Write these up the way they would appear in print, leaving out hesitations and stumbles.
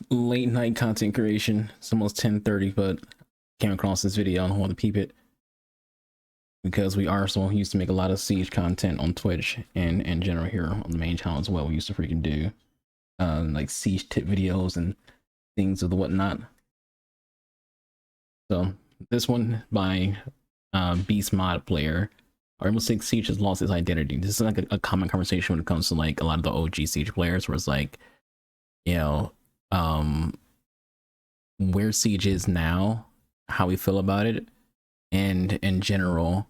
late night content creation. It's almost 10:30, but came across this video and I want to peep it because we are someone who used to make a lot of Siege content on Twitch and in general here on the main channel as well. We used to freaking do like Siege tip videos and things of the whatnot. So this one by Beast Mod Player. Rainbow Six Siege has lost its identity. This is like a common conversation when it comes to like a lot of the OG Siege players, where it's like, you know, where Siege is now, how we feel about it, and in general,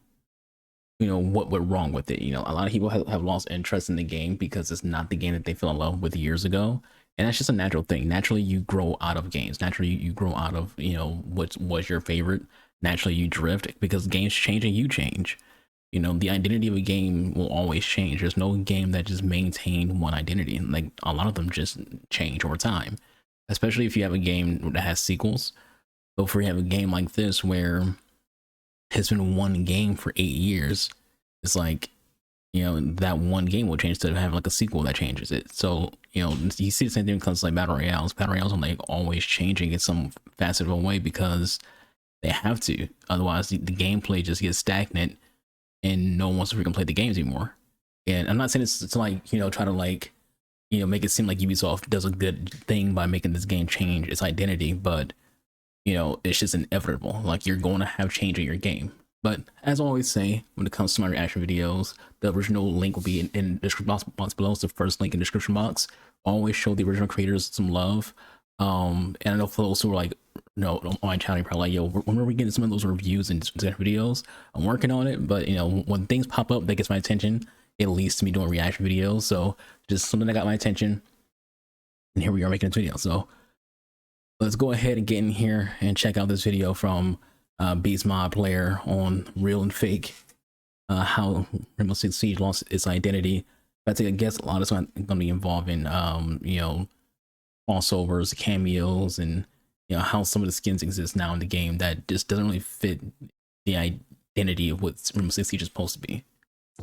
you know, what went wrong with it. You know, a lot of people have lost interest in the game because it's not the game that they fell in love with years ago, and that's just a natural thing. Naturally, you grow out of games. Naturally, you grow out of, you know, what was your favorite. Naturally, you drift because games change and you change. You know, the identity of a game will always change. There's no game that just maintain one identity. Like, a lot of them just change over time, especially if you have a game that has sequels. So if we have a game like this where it's been one game for 8 years, it's like, you know, that one game will change to have like a sequel that changes it. So, you know, you see the same thing when it comes to like battle royales. Battle royales are like always changing in some facet of a way because they have to. Otherwise, the gameplay just gets stagnant and no one wants to freaking play the games anymore. And I'm not saying it's like, you know, try to like, you know, make it seem like Ubisoft does a good thing by making this game change its identity, but, you know, it's just inevitable. Like, you're going to have change in your game. But as I always say, when it comes to my reaction videos, the original link will be in the description box below. It's the first link in the description box. Always show the original creators some love. And I know for those who are like, no, on my channel, you're probably like, yo, when are we getting some of those reviews and videos? I'm working on it, but, you know, when things pop up that gets my attention, it leads to me doing reaction videos. So just something that got my attention, and here we are making this video. So let's go ahead and get in here and check out this video from Beast Mod Player on Real and Fake, how Rainbow Six Siege lost its identity. I take a guess a lot of it's going to be involving, you know, crossovers, cameos, and, you know, how some of the skins exist now in the game that just doesn't really fit the identity of what Rainbow Six Siege is supposed to be.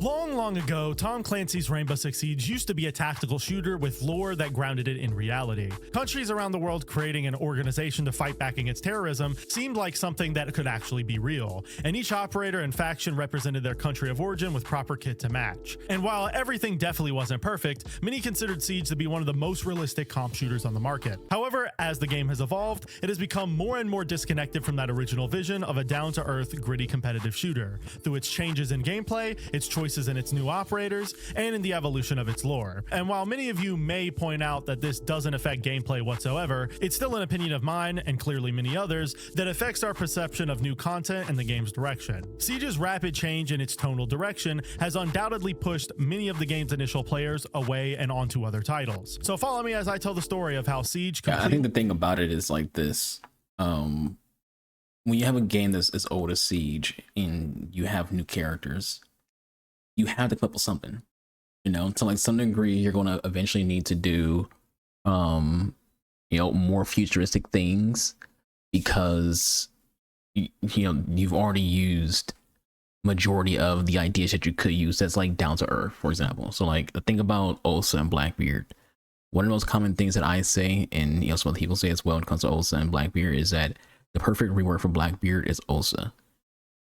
Long ago, Tom Clancy's Rainbow Six Siege used to be a tactical shooter with lore that grounded it in reality. Countries around the world creating an organization to fight back against terrorism seemed like something that could actually be real, and each operator and faction represented their country of origin with proper kit to match. And while everything definitely wasn't perfect, many considered Siege to be one of the most realistic comp shooters on the market. However, as the game has evolved, it has become more and more disconnected from that original vision of a down-to-earth, gritty competitive shooter, through its changes in gameplay, its choices in its new operators, and in the evolution of its lore. And while many of you may point out that this doesn't affect gameplay whatsoever, it's still an opinion of mine, and clearly many others, that affects our perception of new content and the game's direction. Siege's rapid change in its tonal direction has undoubtedly pushed many of the game's initial players away and onto other titles. So follow me as I tell the story of how Siege I think the thing about it is like this. When you have a game that's as old as Siege and you have new characters, you have to come up with something, you know, to like some degree. You're going to eventually need to do, you know, more futuristic things because, you know, you've already used majority of the ideas that you could use that's like down to earth, for example. So like the thing about Osa and Blackbeard, one of those common things that I say, and, you know, some other people say as well when it comes to Osa and Blackbeard, is that the perfect rework for Blackbeard is Osa.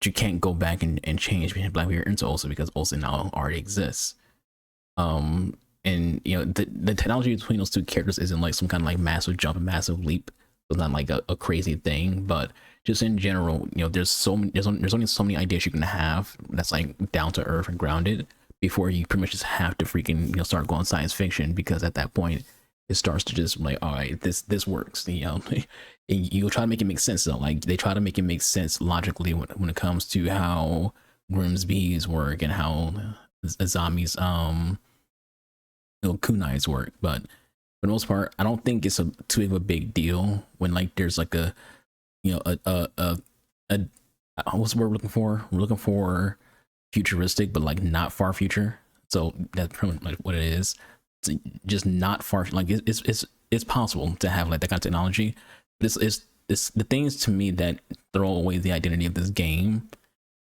You can't go back and change Blackbeard into Osa because Osa now already exists. And, you know, the technology between those two characters isn't like some kind of like massive jump and massive leap. It's not like a crazy thing, but just in general, you know, there's only so many ideas you can have that's like down to earth and grounded before you pretty much just have to freaking, you know, start going science fiction, because at that point it starts to just like, all right, this works, you know. You try to make it make sense though. Like, they try to make it make sense logically when it comes to how Grimsby's work and how Azami's you know, kunais work. But for the most part, I don't think it's too big of a big deal when like there's like a, you know, what's the word we're looking for? We're looking for futuristic, but like not far future. So that's pretty much what it is. It's just not far. Like it's possible to have like that kind of technology. This the things to me that throw away the identity of this game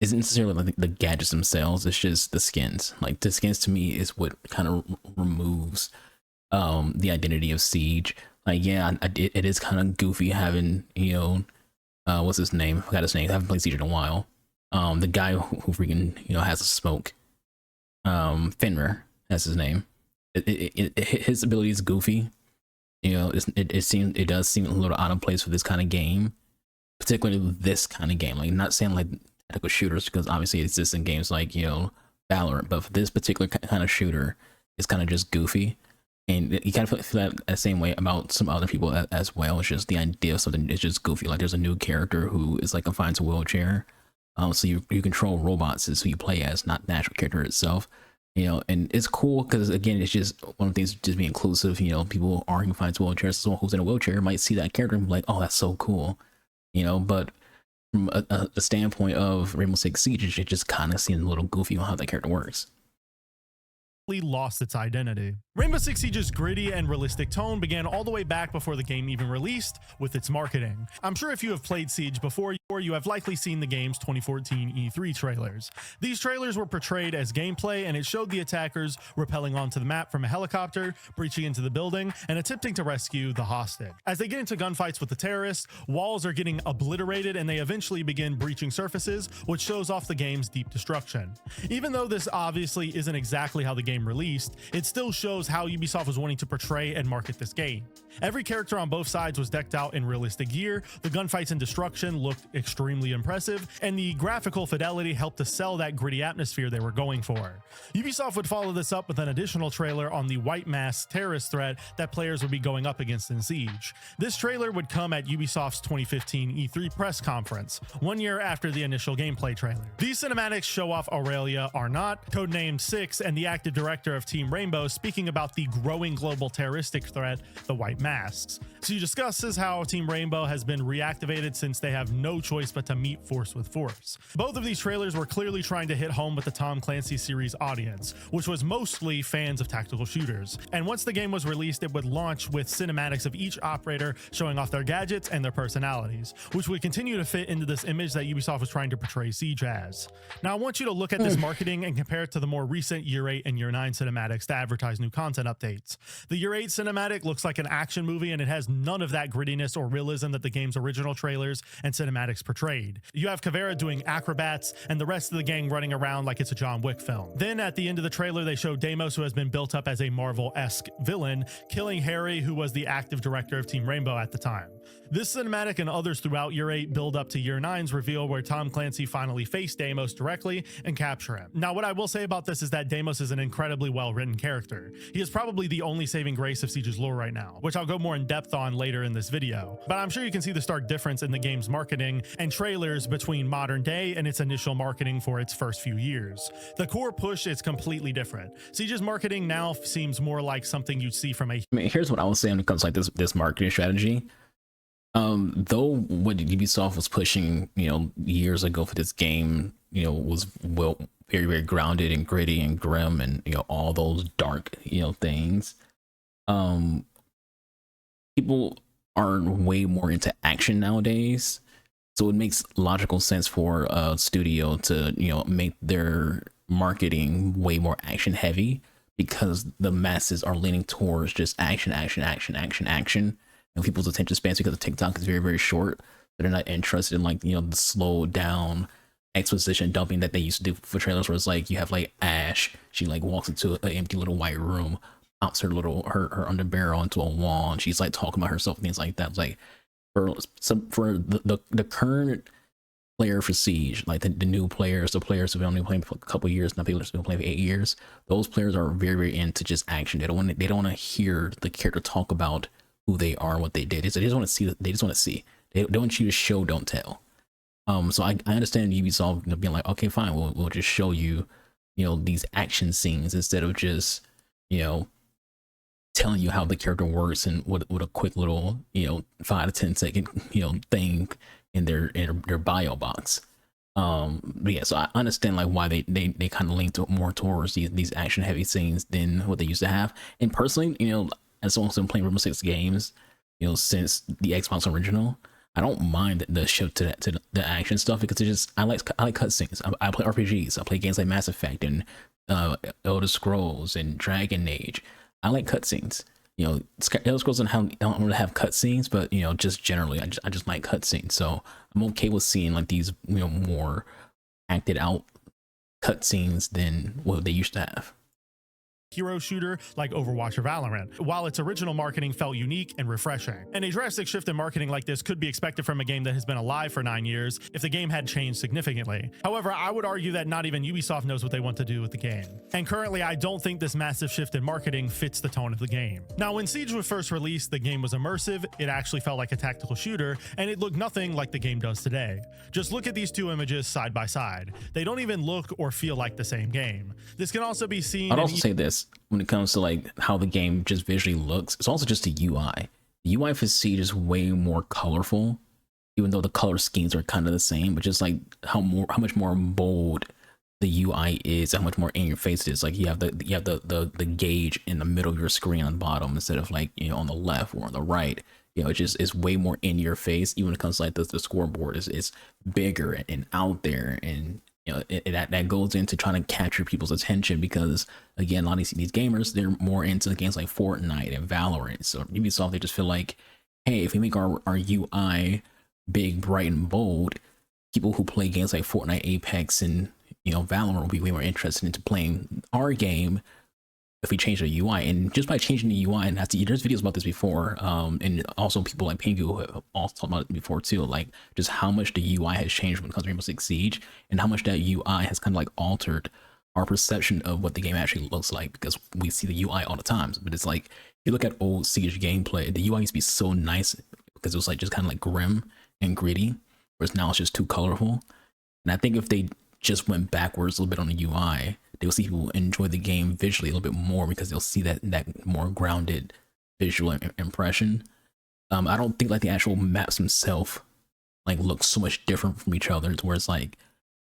isn't necessarily like the gadgets themselves. It's just the skins. Like, the skins to me is what kind of removes the identity of Siege. like, yeah, it is kind of goofy having, you know, what's his name? I forgot his name. I haven't played Siege in a while. The guy who freaking, you know, has a smoke. Fenrir, that's his name. His ability is goofy. You know, it does seem a little out of place for this kind of game, particularly this kind of game. Like, not saying like tactical shooters, because obviously it exists in games like, you know, Valorant, but for this particular kind of shooter, it's kind of just goofy. And you kind of feel that same way about some other people as well. It's just the idea of something is just goofy. Like, there's a new character who is like confined to a wheelchair. So you control robots is who you play as, not the actual character itself. You know, and it's cool because, again, it's just one of the things, just be inclusive. You know, people are confined to wheelchairs. Someone who's in a wheelchair might see that character and be like, oh, that's so cool. You know, but from a standpoint of Rainbow Six Siege, it just kind of seems a little goofy on how that character works. Lost its identity. Rainbow Six Siege's gritty and realistic tone began all the way back before the game even released with its marketing. I'm sure if you have played Siege before, you have likely seen the game's 2014 E3 trailers. These trailers were portrayed as gameplay, and it showed the attackers rappelling onto the map from a helicopter, breaching into the building, and attempting to rescue the hostage. As they get into gunfights with the terrorists, walls are getting obliterated, and they eventually begin breaching surfaces, which shows off the game's deep destruction. Even though this obviously isn't exactly how the game released, it still shows how Ubisoft was wanting to portray and market this game. Every character on both sides was decked out in realistic gear, the gunfights and destruction looked extremely impressive, and the graphical fidelity helped to sell that gritty atmosphere they were going for. Ubisoft would follow this up with an additional trailer on the white mask terrorist threat that players would be going up against in Siege. This trailer would come at Ubisoft's 2015 E3 press conference, 1 year after the initial gameplay trailer. These cinematics show off Aurelia Arnott, codenamed Six, and the active director of Team Rainbow, speaking about the growing global terroristic threat, the white masks. She discusses how Team Rainbow has been reactivated since they have no choice but to meet force with force. Both of these trailers were clearly trying to hit home with the Tom Clancy series audience, which was mostly fans of tactical shooters. And once the game was released, it would launch with cinematics of each operator showing off their gadgets and their personalities, which would continue to fit into this image that Ubisoft was trying to portray Siege as. Now, I want you to look at this marketing and compare it to the more recent Year 8 and Year 9 cinematics to advertise new content updates. The Year 8 cinematic looks like an action movie, and it has none of that grittiness or realism that the game's original trailers and cinematics portrayed. You have Caveira doing acrobats and the rest of the gang running around like it's a John Wick film. Then at the end of the trailer, they show Deimos, who has been built up as a Marvel-esque villain, killing Harry, who was the active director of Team Rainbow at the time. This cinematic and others throughout Year 8 build up to Year 9's reveal where Tom Clancy finally faced Deimos directly and capture him. Now, what I will say about this is that Deimos is an incredibly well-written character. He is probably the only saving grace of Siege's lore right now, which I'll go more in depth on later in this video. But I'm sure you can see the stark difference in the game's marketing and trailers between modern day and its initial marketing for its first few years. The core push is completely different. Siege's marketing now seems more like something you'd see from a... I mean, here's what I was saying when it comes to like this marketing strategy. Though what Ubisoft was pushing, you know, years ago for this game, you know, was very, very grounded and gritty and grim and, you know, all those dark, you know, things. People are way more into action nowadays, so it makes logical sense for a studio to, you know, make their marketing way more action heavy, because the masses are leaning towards just action. And people's attention spans, because TikTok is very, very short, they're not interested in, like, you know, the slow down exposition dumping that they used to do for trailers, where it's like you have like Ash, she like walks into an empty little white room, pops her underbarrel onto a wall, and she's like talking about herself and things like that. It's like for the current player for Siege, like the new players, the players who've only played for a couple of years, not people who've been playing for 8 years, those players are very, very into just action. They don't want to hear the character talk about who they are, what they did. They just want to see. They just want to see. They don't want you to show, don't tell. So I understand Ubisoft, you know, being like, okay, fine, we'll just show you, you know, these action scenes instead of just, you know, telling you how the character works and what a quick little, you know, 5 to 10 second, you know, thing in their bio box. But yeah, so I understand like why they kind of lean more towards these action heavy scenes than what they used to have. And personally, you know, as someone who's been playing Rainbow Six games, you know, since the Xbox original, I don't mind the shift to the action stuff, because it just I like cutscenes. I play RPGs. I play games like Mass Effect and Elder Scrolls and Dragon Age. I like cutscenes. You know, Elder Scrolls don't really have cutscenes, but you know, just generally, I just like cutscenes. So I'm okay with seeing like these, you know, more acted out cutscenes than what they used to have. Hero shooter like Overwatch or Valorant, while its original marketing felt unique and refreshing. And a drastic shift in marketing like this could be expected from a game that has been alive for 9 years if the game had changed significantly. However, I would argue that not even Ubisoft knows what they want to do with the game. And currently, I don't think this massive shift in marketing fits the tone of the game. Now, when Siege was first released, the game was immersive, it actually felt like a tactical shooter, and it looked nothing like the game does today. Just look at these two images side by side. They don't even look or feel like the same game. This can also be seen I'd also say this when it comes to like how the game just visually looks. It's also just the UI. The UI for Siege is way more colorful, even though the color schemes are kind of the same, but just like how much more bold the UI is, how much more in your face it is. Like you have the gauge in the middle of your screen on the bottom instead of like, you know, on the left or on the right. You know, it just is way more in your face. Even when it comes to like the scoreboard is bigger and out there, and you know that goes into trying to capture people's attention, because again, a lot of these gamers, they're more into games like Fortnite and Valorant. So Ubisoft, they just feel like, hey, if we make our UI big, bright, and bold, people who play games like Fortnite, Apex, and you know Valorant will be way more interested into playing our game if we change the UI. And just by changing the UI, and there's videos about this before, and also people like Pingu have also talked about it before too, like just how much the UI has changed when it comes to Rainbow Six Siege, and how much that UI has kind of like altered our perception of what the game actually looks like, because we see the UI all the time. But it's like, you look at old Siege gameplay, the UI used to be so nice because it was like just kind of like grim and gritty, whereas now it's just too colorful. And I think if they just went backwards a little bit on the UI, they'll see people enjoy the game visually a little bit more, because they'll see that more grounded visual impression. I don't think like the actual maps themselves like look so much different from each other, to where it's like,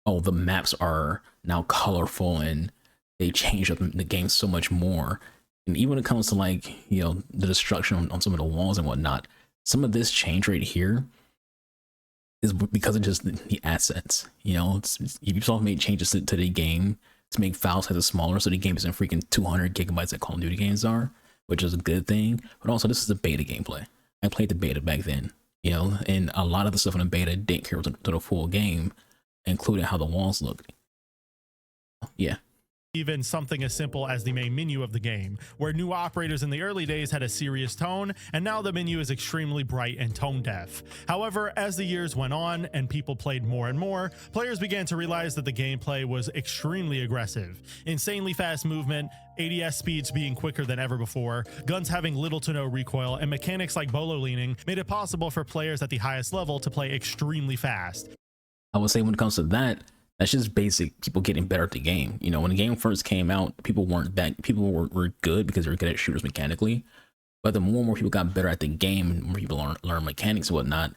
oh, the maps are now colorful and they change up the game so much more. And even when it comes to like, you know, the destruction on some of the walls and whatnot, some of this change right here is because of just the assets. You know, Ubisoft made changes to the game to make file sizes smaller, so the game isn't freaking 200 gigabytes that Call of Duty games are, which is a good thing. But also, this is a beta gameplay. I played the beta back then, you know, and a lot of the stuff in the beta didn't carry to the full game, including how the walls look. Yeah. Even something as simple as the main menu of the game, where new operators in the early days had a serious tone, and now the menu is extremely bright and tone deaf. However, as the years went on and people played more and more, players began to realize that the gameplay was extremely aggressive. Insanely fast movement, ADS speeds being quicker than ever before, guns having little to no recoil, and mechanics like bolo leaning made it possible for players at the highest level to play extremely fast. I would say when it comes to that, that's just basic people getting better at the game. You know, when the game first came out, people were good because they were good at shooters mechanically. But the more and more people got better at the game, and more people learn mechanics and whatnot,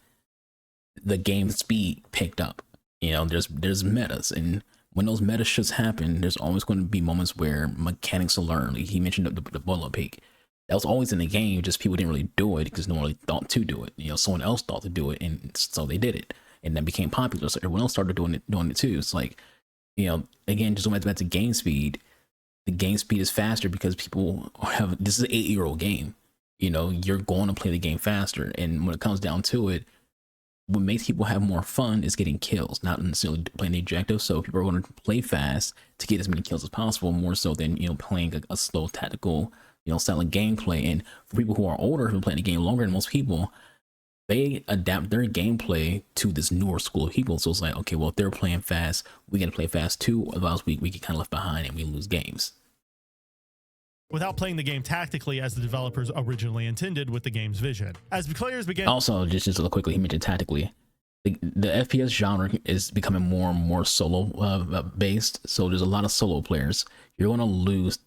the game speed picked up. You know, there's metas, and when those meta shifts happen, there's always going to be moments where mechanics will learn. Like he mentioned the bolo peak. That was always in the game, just people didn't really do it because no one really thought to do it. You know, someone else thought to do it, and so they did it. And that became popular, so everyone else started doing it too. It's like, you know, again, just going back to game speed. The game speed is faster because people have, this is an 8-year-old game. You know, you're going to play the game faster, and when it comes down to it, what makes people have more fun is getting kills, not necessarily playing the objective. So people are going to play fast to get as many kills as possible, more so than, you know, playing a slow tactical, you know, style of gameplay. And for people who are older, who are playing the game longer than most people, they adapt their gameplay to this newer school of people. So it's like, okay, well, if they're playing fast, we got to play fast too. Otherwise, we get kind of left behind and we lose games. Without playing the game tactically as the developers originally intended with the game's vision. As players began... Also, just quickly, he mentioned tactically. The FPS genre is becoming more and more solo based. So there's a lot of solo players. You're going to lose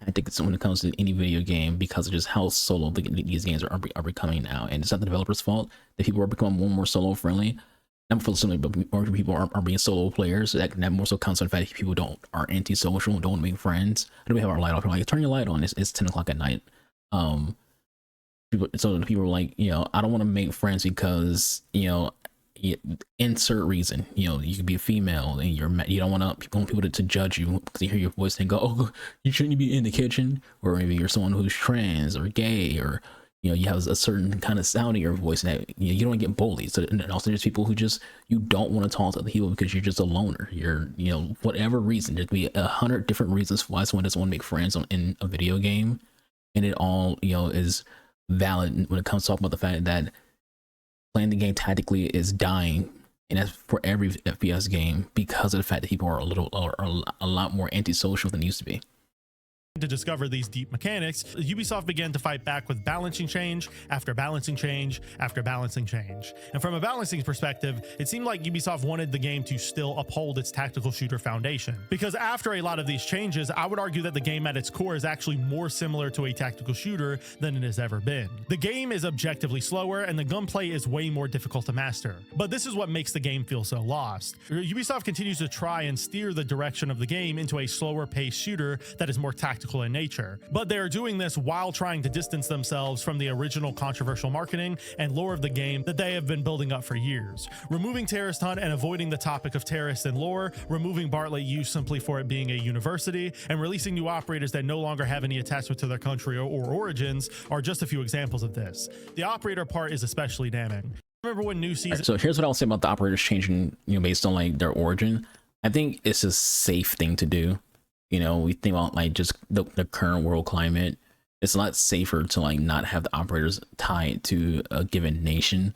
tactics when it comes to any video game because of just how solo these games are becoming now. And it's not the developers' fault that people are becoming more and more solo friendly. Not for solo, but more people are being solo players. So that more so comes from the fact that people are anti-social and don't want to make friends. I know we have our light off. We're like, turn your light on. It's 10 o'clock at night. So people are like, you know, I don't want to make friends because, you know, insert reason. You know, you could be a female and you don't want people to judge you because they hear your voice and go, oh, you shouldn't be in the kitchen. Or maybe you're someone who's trans or gay, or you know, you have a certain kind of sound in your voice that you don't get bullied. So, and also there's people who just, you don't want to talk to other people because you're just a loner. You're, you know, whatever reason, there'd be 100 different reasons why someone doesn't want to make friends in a video game. And it all, you know, is valid when it comes to talking about the fact that playing the game tactically is dying, and that's for every FPS game, because of the fact that people are a lot more antisocial than they used to be. To discover these deep mechanics, Ubisoft began to fight back with balancing change after balancing change after balancing change. And from a balancing perspective, it seemed like Ubisoft wanted the game to still uphold its tactical shooter foundation. Because after a lot of these changes, I would argue that the game at its core is actually more similar to a tactical shooter than it has ever been. The game is objectively slower and the gunplay is way more difficult to master. But this is what makes the game feel so lost. Ubisoft continues to try and steer the direction of the game into a slower paced shooter that is more tactical in nature, but they are doing this while trying to distance themselves from the original controversial marketing and lore of the game that they have been building up for years. Removing Terrorist Hunt and avoiding the topic of terrorists and lore, removing Bartlett U simply for it being a university, and releasing new operators that no longer have any attachment to their country or origins are just a few examples of this. The operator part is especially damning. Remember when new season— So here's what I'll say about the operators changing, you know, based on like their origin. I think it's a safe thing to do. You know, we think about like just the current world climate. It's a lot safer to like not have the operators tied to a given nation,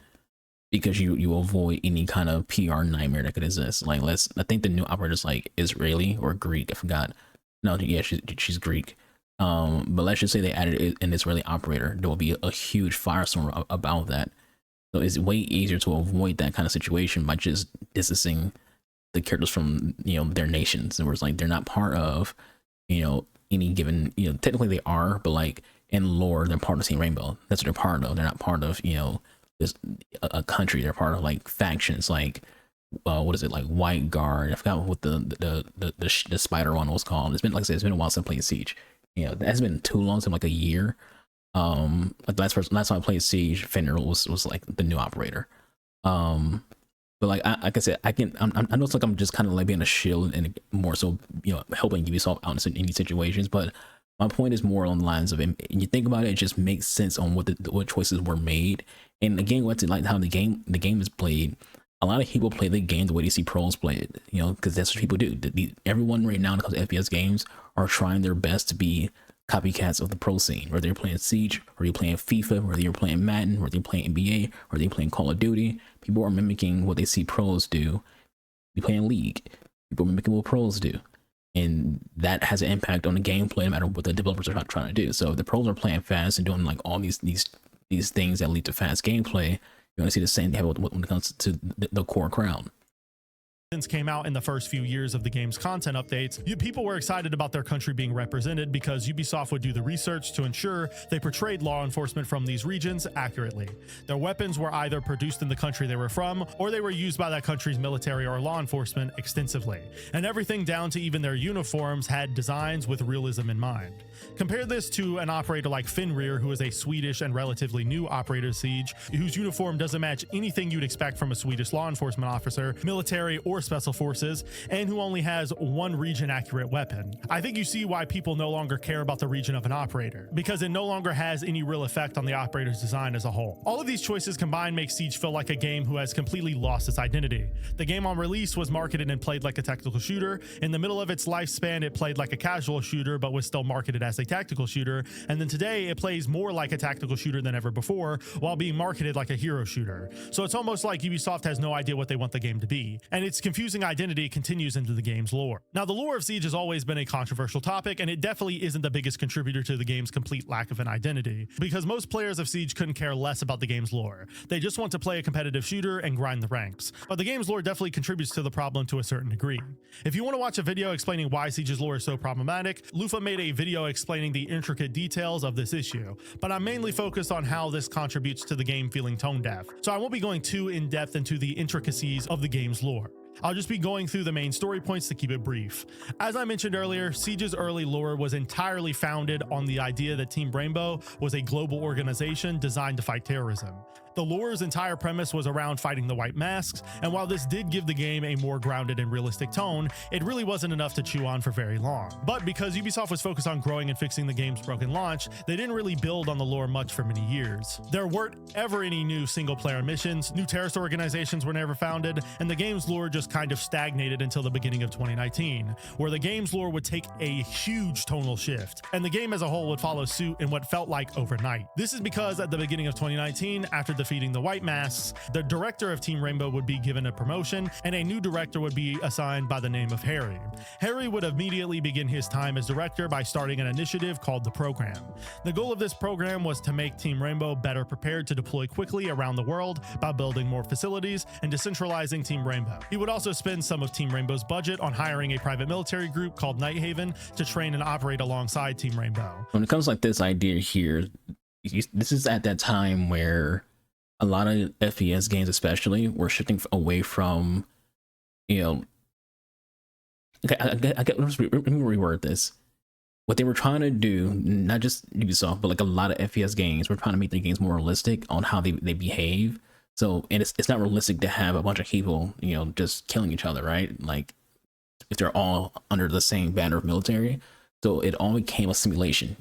because you avoid any kind of PR nightmare that could exist. Like I think the new operator's like Israeli or Greek. I forgot. No, yeah, she's Greek. But let's just say they added an Israeli operator. There will be a huge firestorm about that. So it's way easier to avoid that kind of situation by just distancing the characters from, you know, their nations. Where it's like they're not part of, you know, any given, you know, technically they are, but like in lore they're part of the same rainbow. That's what they're part of. They're not part of, you know, this a country. They're part of like factions, like what is it, like White Guard. I forgot what the spider one was called. It's been, like I said, it's been a while since I played Siege. You know, that's been too long, since like a year. Like last time I played Siege, Fender was like the new operator. But like I said, I know it's like I'm just kind of like being a shield and more so, you know, helping Ubisoft out in these situations. But my point is more on the lines of, and you think about it, it just makes sense on what choices were made. And again, what's it like how the game is played. A lot of people play the game the way they see pros play it, you know, because that's what people do. Everyone right now when it comes to FPS games are trying their best to be copycats of the pro scene, whether you're playing Siege, or you're playing FIFA, whether you're playing Madden, whether you're playing NBA, or you're playing Call of Duty. People are mimicking what they see pros do. You're playing League, people are mimicking what pros do, and that has an impact on the gameplay no matter what the developers are trying to do. So if the pros are playing fast and doing like all these things that lead to fast gameplay, you're gonna see the same thing when it comes to the core crowd. Came out in the first few years of the game's content updates, people were excited about their country being represented because Ubisoft would do the research to ensure they portrayed law enforcement from these regions accurately. Their weapons were either produced in the country they were from, or they were used by that country's military or law enforcement extensively. And everything down to even their uniforms had designs with realism in mind. Compare this to an operator like Fenrir, who is a Swedish and relatively new operator Siege, whose uniform doesn't match anything you'd expect from a Swedish law enforcement officer, military, or special forces, and who only has one region accurate weapon. I think you see why people no longer care about the region of an operator, because it no longer has any real effect on the operator's design as a whole. All of these choices combined make Siege feel like a game who has completely lost its identity. The game on release was marketed and played like a tactical shooter. In the middle of its lifespan, it played like a casual shooter, but was still marketed as a tactical shooter. And then today, it plays more like a tactical shooter than ever before, while being marketed like a hero shooter. So it's almost like Ubisoft has no idea what they want the game to be, and its confusing identity continues into the game's lore. Now, the lore of Siege has always been a controversial topic, and it definitely isn't the biggest contributor to the game's complete lack of an identity, because most players of Siege couldn't care less about the game's lore. They just want to play a competitive shooter and grind the ranks. But the game's lore definitely contributes to the problem to a certain degree. If you want to watch a video explaining why Siege's lore is so problematic, Lufa made a video explaining the intricate details of this issue, but I'm mainly focused on how this contributes to the game feeling tone deaf, so I won't be going too in-depth into the intricacies of the game's lore. I'll just be going through the main story points to keep it brief. As I mentioned earlier, Siege's early lore was entirely founded on the idea that Team Rainbow was a global organization designed to fight terrorism. The lore's entire premise was around fighting the White Masks, and while this did give the game a more grounded and realistic tone, it really wasn't enough to chew on for very long. But because Ubisoft was focused on growing and fixing the game's broken launch, they didn't really build on the lore much for many years. There weren't ever any new single-player missions, new terrorist organizations were never founded, and the game's lore just kind of stagnated until the beginning of 2019, where the game's lore would take a huge tonal shift, and the game as a whole would follow suit in what felt like overnight. This is because at the beginning of 2019, after defeating the White Masks, the director of Team Rainbow would be given a promotion, and a new director would be assigned by the name of Harry. Harry would immediately begin his time as director by starting an initiative called the Program. The goal of this program was to make Team Rainbow better prepared to deploy quickly around the world by building more facilities and decentralizing Team Rainbow. He would also spend some of Team Rainbow's budget on hiring a private military group called Nighthaven to train and operate alongside Team Rainbow. When it comes like this idea here, this is at that time where a lot of FPS games especially were shifting away from, okay, let me reword this. What they were trying to do, not just Ubisoft, but like a lot of FPS games, were trying to make their games more realistic on how they behave. So, and it's not realistic to have a bunch of people, just killing each other, right? Like, if they're all under the same banner of military. So it all became a simulation.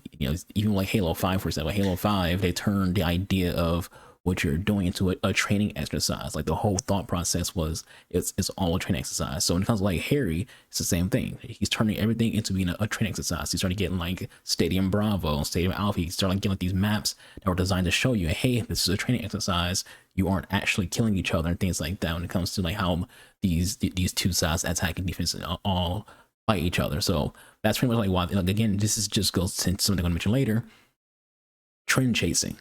Even like Halo 5, for example, Halo 5, they turned the idea of what you're doing into a training exercise. Like the whole thought process was it's all a training exercise. So when it comes to like Harry, it's the same thing. He's turning everything into being a training exercise. He started getting like Stadium Bravo, Stadium Alpha. He started like getting like these maps that were designed to show you, hey, this is a training exercise. You aren't actually killing each other and things like that. When it comes to like how these two sides, attack and defense, all fight each other. So that's pretty much like why. Again, this is just goes to something I'm going to mention later. Trend chasing.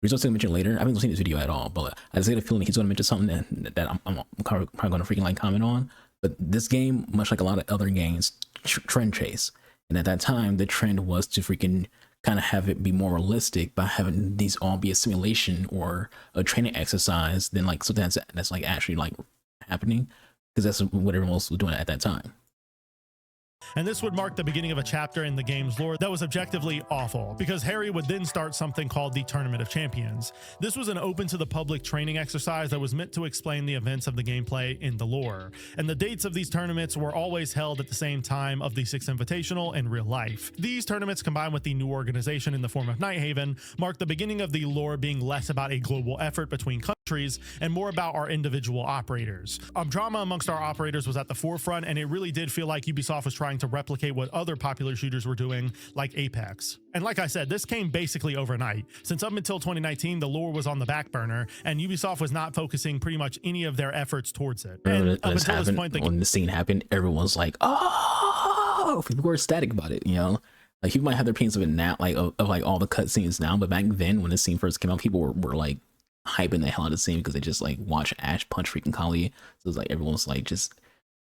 We're going to mention later. I haven't seen this video at all, but I just get a feeling he's going to mention something that I'm probably going to freaking like comment on. But this game, much like a lot of other games, trend chase. And at that time, the trend was to freaking kind of have it be more realistic by having these all be a simulation or a training exercise than like something that's like actually like happening, because that's what everyone else was doing at that time. And this would mark the beginning of a chapter in the game's lore that was objectively awful, because Harry would then start something called the Tournament of Champions. This was an open to the public training exercise that was meant to explain the events of the gameplay in the lore. And the dates of these tournaments were always held at the same time of the 6th Invitational in real life. These tournaments, combined with the new organization in the form of Nighthaven, marked the beginning of the lore being less about a global effort between countries and more about our individual operators. Drama amongst our operators was at the forefront, and it really did feel like Ubisoft was trying to replicate what other popular shooters were doing, like Apex. And like I said, this came basically overnight, since up until 2019, the lore was on the back burner, and Ubisoft was not focusing pretty much any of their efforts towards it. And up until this point, when the scene happened, everyone's like, oh, people were ecstatic about it, Like, people might have their opinions of it now, like, of like all the cutscenes now, but back then, when the scene first came out, people were like, hyping the hell out of the scene because they just like watch Ash punch freaking Kali. So it's like everyone's like just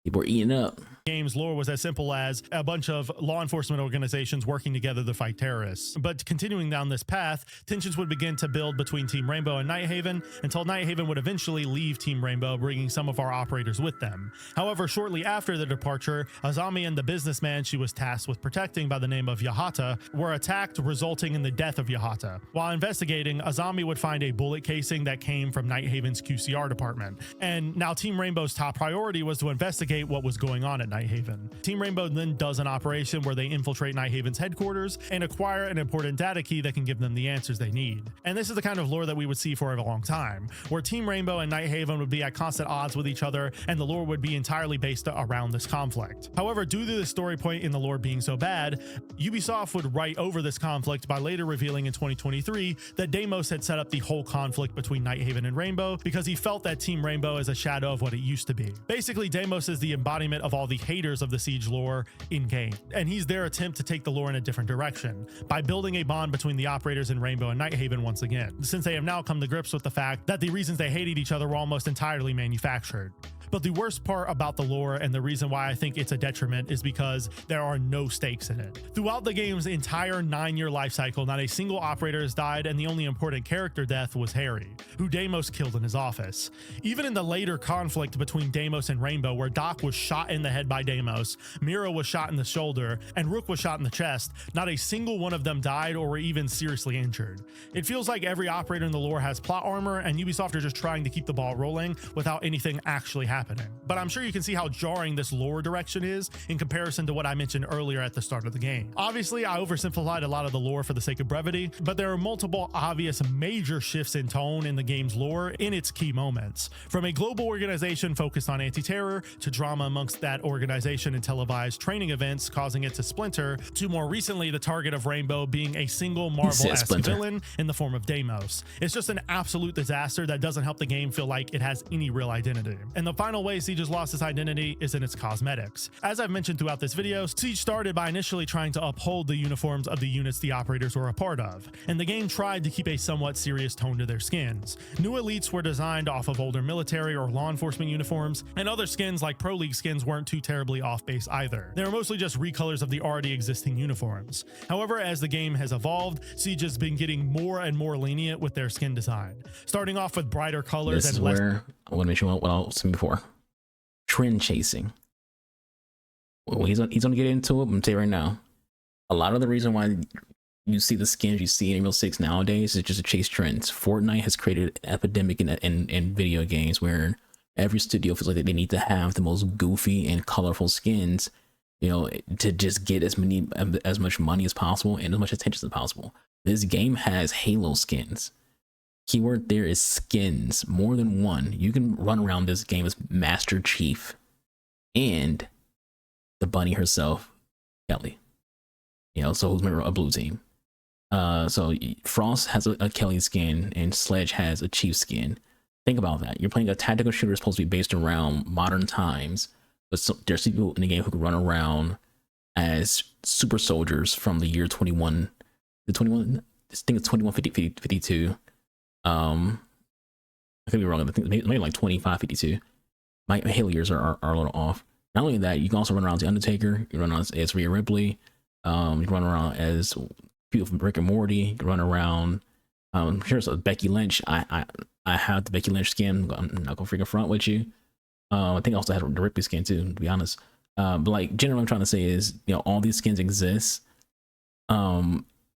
people were eating up. Game's lore was as simple as a bunch of law enforcement organizations working together to fight terrorists. But continuing down this path, tensions would begin to build between Team Rainbow and Nighthaven until Nighthaven would eventually leave Team Rainbow, bringing some of our operators with them. However, shortly after the departure, Azami and the businessman she was tasked with protecting by the name of Yahata were attacked, resulting in the death of Yahata. While investigating, Azami would find a bullet casing that came from Nighthaven's QCR department. And now Team Rainbow's top priority was to investigate what was going on at Nighthaven. Team Rainbow then does an operation where they infiltrate Nighthaven's headquarters and acquire an important data key that can give them the answers they need. And this is the kind of lore that we would see for a long time, where Team Rainbow and Nighthaven would be at constant odds with each other, and the lore would be entirely based around this conflict. However, due to the story point in the lore being so bad, Ubisoft would write over this conflict by later revealing in 2023 that Deimos had set up the whole conflict between Nighthaven and Rainbow because he felt that Team Rainbow is a shadow of what it used to be. Basically, Deimos is the embodiment of all the haters of the Siege lore in-game, and he's their attempt to take the lore in a different direction by building a bond between the operators in Rainbow and Nighthaven once again, since they have now come to grips with the fact that the reasons they hated each other were almost entirely manufactured. But the worst part about the lore, and the reason why I think it's a detriment, is because there are no stakes in it. Throughout the game's entire 9-year life cycle, not a single operator has died, and the only important character death was Harry, who Deimos killed in his office. Even in the later conflict between Deimos and Rainbow, where Doc was shot in the head by Deimos, Mira was shot in the shoulder, and Rook was shot in the chest, not a single one of them died or were even seriously injured. It feels like every operator in the lore has plot armor, and Ubisoft are just trying to keep the ball rolling without anything actually happening. But I'm sure you can see how jarring this lore direction is in comparison to what I mentioned earlier at the start of the game. Obviously, I oversimplified a lot of the lore for the sake of brevity, but there are multiple obvious major shifts in tone in the game's lore in its key moments. From a global organization focused on anti-terror, to drama amongst that organization and televised training events causing it to splinter, to more recently the target of Rainbow being a single Marvel-esque villain in the form of Deimos. It's just an absolute disaster that doesn't help the game feel like it has any real identity. And the final way Siege has lost its identity is in its cosmetics. As I've mentioned throughout this video, Siege started by initially trying to uphold the uniforms of the units the operators were a part of, and the game tried to keep a somewhat serious tone to their skins. New elites were designed off of older military or law enforcement uniforms, and other skins like Pro League skins weren't too terribly off base either. They were mostly just recolors of the already existing uniforms. However, as the game has evolved, Siege has been getting more and more lenient with their skin design, starting off with brighter colors. This is where I want to mention what I was saying before. Trend chasing. Well, he's gonna get into it. I'm gonna tell you right now. A lot of the reason why you see the skins you see in Rainbow Six nowadays is just to chase trends. Fortnite has created an epidemic in video games where every studio feels like they need to have the most goofy and colorful skins, you know, to just get as much money as possible and as much attention as possible. This game has Halo skins. Keyword there is skins, more than one. You can run around this game as Master Chief and the bunny herself, Kelly. You know, so who's member of a blue team. So Frost has a Kelly skin and Sledge has a Chief skin. Think about that. You're playing a tactical shooter supposed to be based around modern times, but there's people in the game who can run around as super soldiers from the year 21. I think it's 2152. I could be wrong. I think maybe like 2552. My Halo years are a little off. Not only that, you can also run around as the Undertaker. You run around as Rhea Ripley. You can run around as people from Rick and Morty. You can run around. Here's a Becky Lynch. I have the Becky Lynch skin. I'm not gonna freaking front with you. I think I also had the Ripley skin too, to be honest. But like generally, what I'm trying to say is, you know, all these skins exist.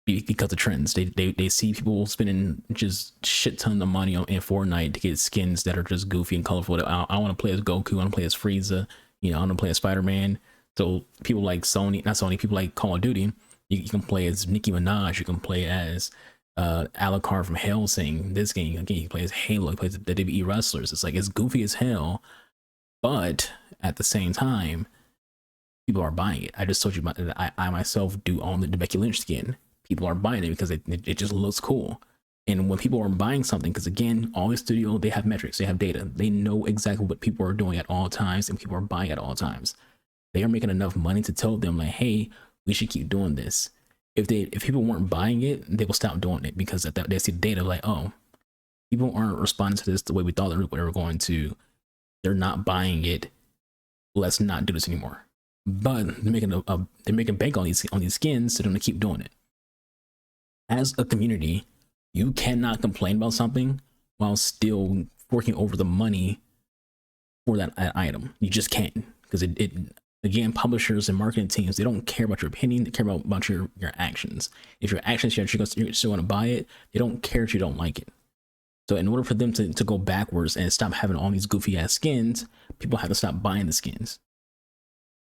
Because of trends. They see people spending just shit ton of money in Fortnite to get skins that are just goofy and colorful. I want to play as Goku. I want to play as Frieza. You know, I want to play as Spider-Man. So people like people like Call of Duty, you can play as Nicki Minaj. You can play as Alucard from Hellsing. This game, again, you play as Halo. You play as the WWE wrestlers. It's like, it's goofy as hell, but at the same time, people are buying it. I just told you about that. I myself do own the Becky Lynch skin. People are buying it because it just looks cool. And when people are buying something, because again, all the studio, they have metrics, they have data, they know exactly what people are doing at all times, and people are buying at all times. They are making enough money to tell them like, hey, we should keep doing this. If people weren't buying it, they will stop doing it, because they see the data like, oh, people aren't responding to this the way we thought they were going to. They're not buying it. Let's not do this anymore. But they're making bank on these skins, so they're gonna keep doing it. As a community, you cannot complain about something while still working over the money for that item. You just can't, because again, publishers and marketing teams, they don't care about your opinion. They care about your actions. If your actions, you're still going to buy it. They don't care if you don't like it. So in order for them to go backwards and stop having all these goofy ass skins, people have to stop buying the skins.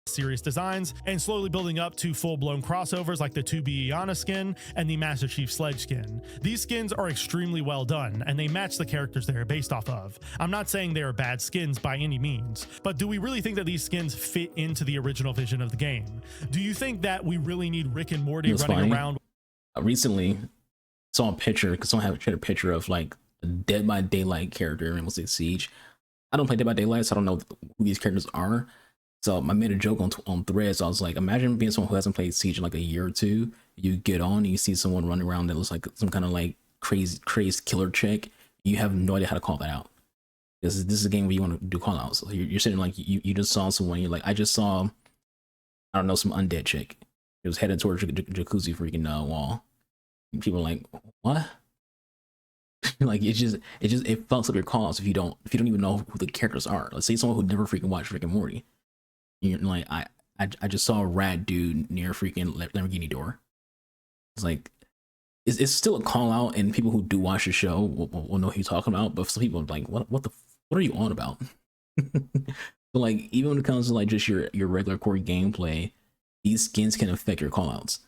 Serious designs, and slowly building up to full-blown crossovers like the 2B Iana skin and the Master Chief Sledge skin. These skins are extremely well done, and they match the characters they are based off of. I'm not saying they are bad skins by any means, but do we really think that these skins fit into the original vision of the game? Do you think that we really need Rick and Morty running around? Recently, saw a picture, because someone had shared a picture of like a Dead by Daylight character in Rainbow Six Siege. I don't play Dead by Daylight, so I don't know who these characters are. So I made a joke on Threads. I was like, imagine being someone who hasn't played Siege in like a year or two. You get on and you see someone running around that looks like some kind of like crazy killer chick. You have no idea how to call that out. This is a game where you want to do call outs. So you're sitting like you just saw someone. You're like, I just saw, I don't know, some undead chick. It was headed towards jacuzzi freaking wall. And people are like, what? Like it fucks up your call outs if you don't even know who the characters are. Let's say someone who never freaking watched Rick and Morty. You're like, I just saw a rat dude near freaking Lamborghini door. It's like, it's still a call out, and people who do watch the show will know who you're talking about. But some people are like, what are you on about? So like, even when it comes to like just your regular core gameplay, these skins can affect your callouts.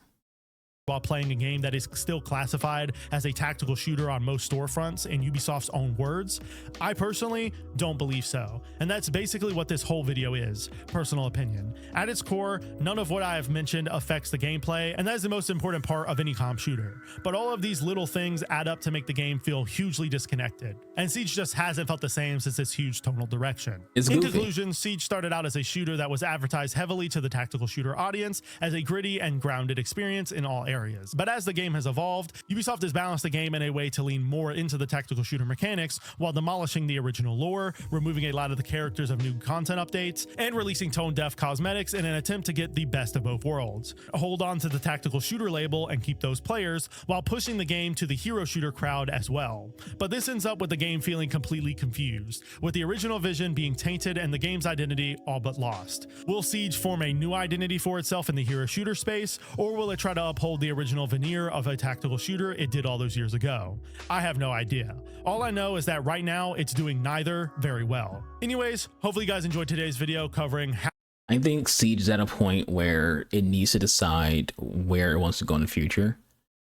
While playing a game that is still classified as a tactical shooter on most storefronts in Ubisoft's own words? I personally don't believe so. And that's basically what this whole video is, personal opinion. At its core, none of what I have mentioned affects the gameplay, and that is the most important part of any comp shooter. But all of these little things add up to make the game feel hugely disconnected. And Siege just hasn't felt the same since this huge tonal direction. In conclusion, Siege started out as a shooter that was advertised heavily to the tactical shooter audience as a gritty and grounded experience in all areas. But as the game has evolved, Ubisoft has balanced the game in a way to lean more into the tactical shooter mechanics while demolishing the original lore, removing a lot of the characters of new content updates, and releasing tone-deaf cosmetics in an attempt to get the best of both worlds. Hold on to the tactical shooter label and keep those players while pushing the game to the hero shooter crowd as well. But this ends up with the game feeling completely confused, with the original vision being tainted and the game's identity all but lost. Will Siege form a new identity for itself in the hero shooter space, or will it try to uphold the original veneer of a tactical shooter it did all those years ago? I have no idea. All I know is that right now it's doing neither very well. Anyways, hopefully you guys enjoyed today's video covering how I think Siege is at a point where it needs to decide where it wants to go in the future,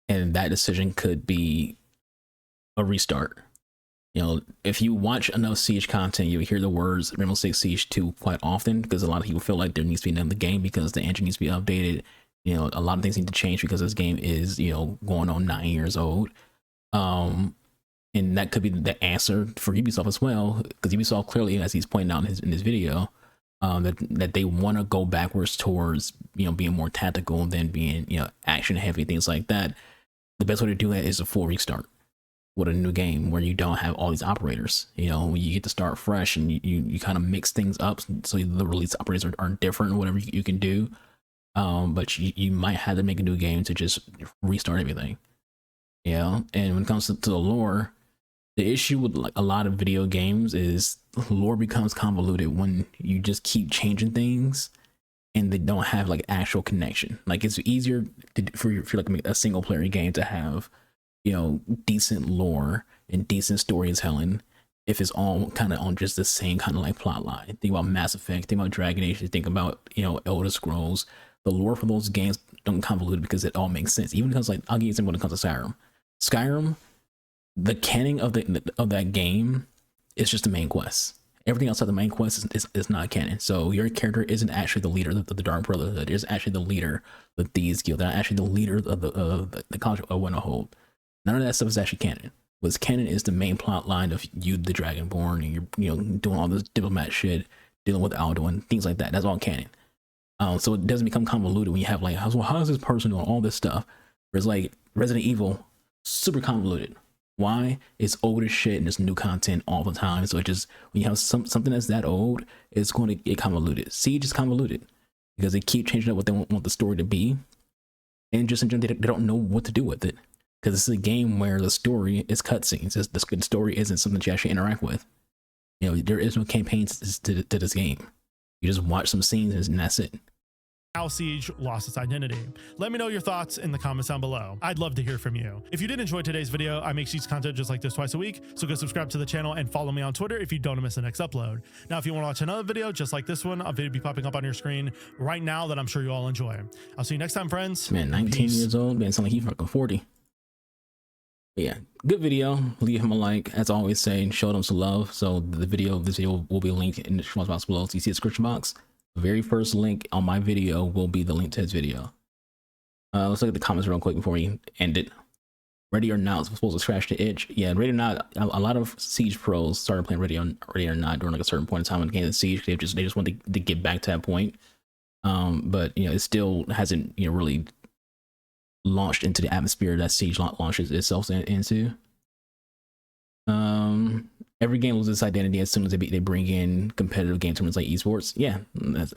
and that decision could be a restart. You know, if you watch enough Siege content, you hear the words Rainbow Six Siege 2 quite often, because a lot of people feel like there needs to be another game because the engine needs to be updated. You know, a lot of things need to change because this game is, you know, going on 9 years old. And that could be the answer for Ubisoft as well, because Ubisoft clearly, as he's pointing out in his video, that they want to go backwards towards, you know, being more tactical than being, you know, action heavy, things like that. The best way to do that is a full restart with a new game where you don't have all these operators. You know, you get to start fresh and you kind of mix things up so the release operators are different or whatever you can do. But you might have to make a new game to just restart everything. Yeah, and when it comes to the lore, the issue with like a lot of video games is lore becomes convoluted when you just keep changing things and they don't have like actual connection. Like it's easier for like a single player game to have, you know, decent lore and decent storytelling if it's all kind of on just the same kind of like plot line. Think about Mass Effect, think about Dragon Age, think about, you know, Elder Scrolls. The lore for those games don't convolute because it all makes sense. Even because, like, I'll give you something when it comes to Skyrim. Skyrim, the canon of that game is just the main quest. Everything outside the main quest is not canon. So your character isn't actually the leader of the Dark Brotherhood. It's actually the leader of these guild. They're actually the leader of the College of Winterhold. None of that stuff is actually canon. What's canon is the main plot line of you, the Dragonborn, and you're, you know, doing all this diplomat shit, dealing with Alduin, things like that. That's all canon. So it doesn't become convoluted when you have like, how is this person doing all this stuff? Whereas like Resident Evil, super convoluted. Why? It's old as shit and there's new content all the time. So it just, when you have something that's that old, it's going to get convoluted. Siege is convoluted because they keep changing up what they want the story to be, and just in general, they don't know what to do with it, because it's a game where the story is cutscenes. The story isn't something that you actually interact with. You know, there is no campaigns to this game. You just watch some scenes and that's it. How Siege lost its identity. Let me know your thoughts in the comments down below. I'd love to hear from you. If you did enjoy today's video, I make Siege content just like this twice a week, so go subscribe to the channel and follow me on Twitter if you don't miss the next upload. Now, if you want to watch another video just like this one, a video will be popping up on your screen right now that I'm sure you all enjoy. I'll see you next time, friends. Man, 19 years old, man, sound like he's fucking 40. But yeah, good video. Leave him a like. As I always say, show them some love. So this video will be linked in the description box below. So you see the description box. The very first link on my video will be the link to his video. Let's look at the comments real quick before we end it. Ready or Not was supposed to scratch the itch. Yeah, Ready or Not. A lot of Siege pros started playing Ready or Not during like a certain point in time in the game of Siege. They just wanted to get back to that point. But you know, it still hasn't, you know, really launched into the atmosphere that Siege launches itself into. Every game loses its identity as soon as they bring in competitive game tournaments like esports. Yeah,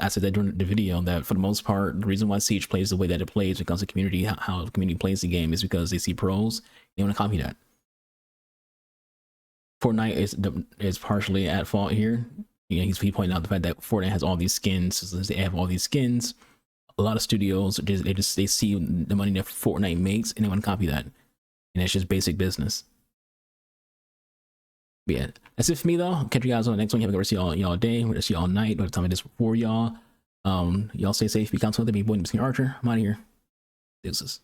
I said that during the video, that for the most part, the reason why Siege plays the way that it plays, because the community, how the community plays the game, is because they see pros, they want to copy that. Fortnite is partially at fault here. You know, he's pointing out the fact that Fortnite has all these skins. So they have all these skins. A lot of studios they see the money that Fortnite makes and they want to copy that, and it's just basic business. But yeah, that's it for me though. Catch you guys on the next one. You have a good rest of y'all day, rest of y'all night. By the time it is for y'all, y'all stay safe, be confident. Be boy, Archer. I'm out of here. Deuces.